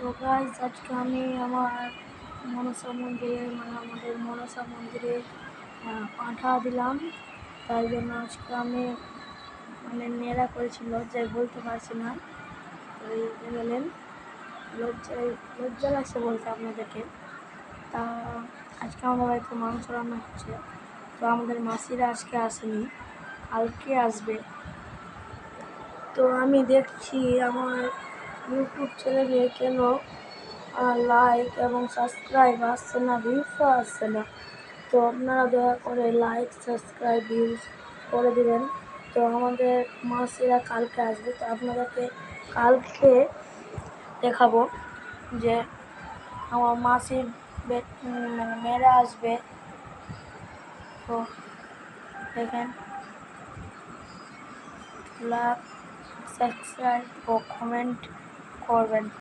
তো গাইস আজকে আমি আমার মনসা মন্দিরে আমাদের মনসা মন্দিরে পাঁঠা দিলাম। তাই জন্য আজকে আমি নেড়া করেছি, লজ্জায় বলতে পারছি না। তো এই গেলেন, লজ্জা লাগছে বলতে আপনাদেরকে। তা আজকে আমাদের বাড়িতে মাংস রান্না হচ্ছে। তো আমাদের মাসিরা আজকে আসেনি, কালকে আসবে। তো আমি দেখছি আমার ইউটিউব চ্যানেলে কেন লাইক এবং সাবস্ক্রাইব আসছে না, ভিউসও আসছে না। তো আপনারা দয়া করে লাইক, সাবস্ক্রাইব, ভিউজ করে দেবেন। তো আমাদের মাসিরা কালকে আসবে, তো আপনাদেরকে কালকে দেখাবো যে আমার মাসির মেয়েরা আসবে। তো দেখেন, লাইক, সাবস্ক্রাইব ও কমেন্ট করবেন।